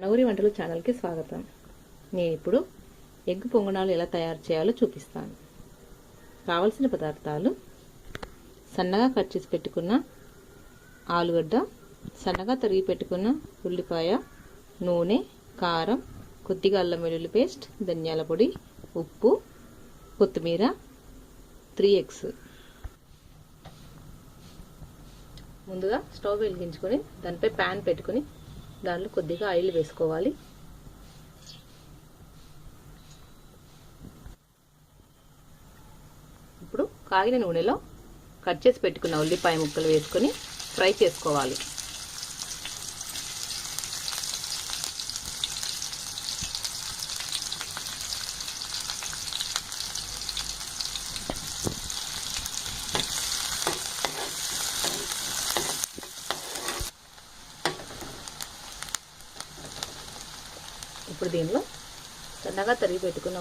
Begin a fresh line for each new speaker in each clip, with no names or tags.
నవరి వంటలు ఛానల్కి స్వాగతం. నేను ఇప్పుడు ఎగ్ పొంగనాలు ఎలా తయారు చేయాలో చూపిస్తాను. కావలసిన పదార్థాలు: సన్నగా కట్ చేసి పెట్టుకున్న ఆలుగడ్డ, సన్నగా తరిగి పెట్టుకున్న ఉల్లిపాయ, నూనె, కారం, కొద్దిగా అల్లం వెల్లుల్లి పేస్ట్, ధనియాల పొడి, ఉప్పు, కొత్తిమీర, 3 ఎగ్స్. ముందుగా స్టవ్ వెలిగించుకొని దానిపై ప్యాన్ పెట్టుకొని దానిలో కొద్దిగా ఆయిల్ వేసుకోవాలి. ఇప్పుడు కాగిన నూనెలో కట్ చేసి పెట్టుకున్న ఉల్లిపాయ ముక్కలు వేసుకొని ఫ్రై చేసుకోవాలి. ఇప్పుడు దీనిలో సన్నగా తరిగి పెట్టుకున్న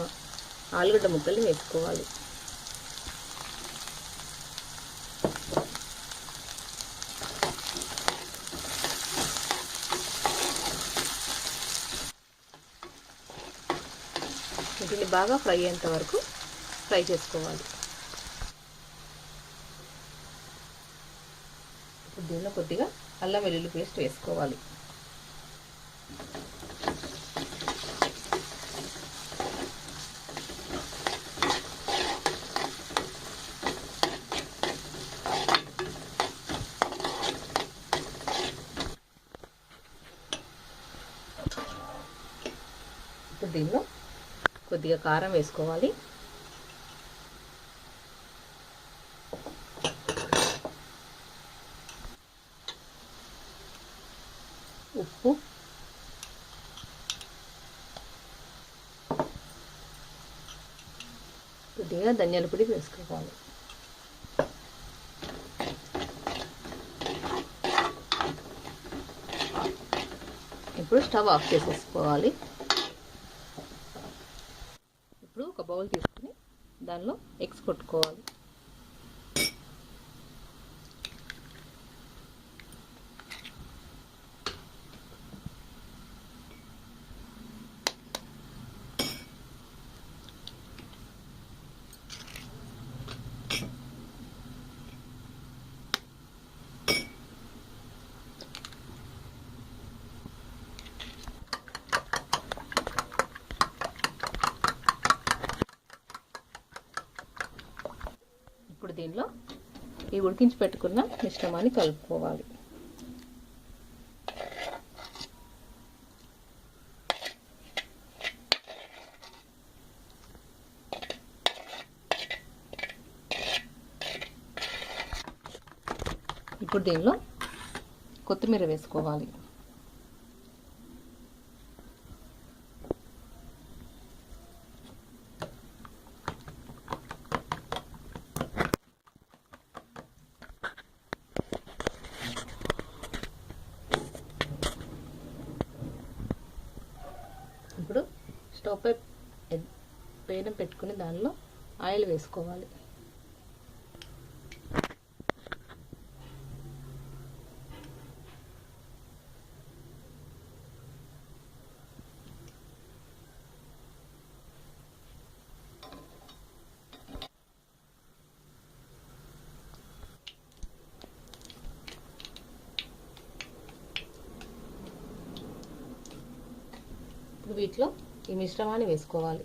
ఆలుగడ్డ ముక్కల్ని వేసుకోవాలి. వీటిని బాగా ఫ్రై అయ్యేంత వరకు ఫ్రై చేసుకోవాలి. ఇప్పుడు దీనిలో కొద్దిగా అల్లం వెల్లుల్లి పేస్ట్ వేసుకోవాలి. ఇప్పుడు దీనిలో కొద్దిగా కారం వేసుకోవాలి. ఉప్పు, కొద్దిగా ధనియాల పొడి వేసుకోవాలి. ఇప్పుడు స్టవ్ ఆఫ్ చేసేసుకోవాలి. ఇప్పుడు ఒక బౌల్ తీసుకుని దానిలో ఎగ్స్ కొట్టుకోవాలి. ఇప్పుడు దీనిలో ఈ ఉడికించి పెట్టుకున్న మిశ్రమాన్ని కలుపుకోవాలి. ఇప్పుడు దీనిలో కొత్తిమీర వేసుకోవాలి. ఇప్పుడు స్టవ్ పై పేనం పెట్టుకుని దానిలో ఆయిల్ వేసుకోవాలి. ఇప్పుడు వీటిలో ఈ మిశ్రమాన్ని వేసుకోవాలి.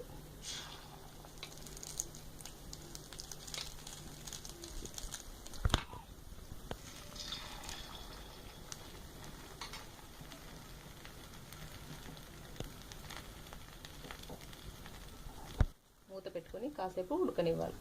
మూత పెట్టుకొని కాసేపు ఉడకనివ్వాలి.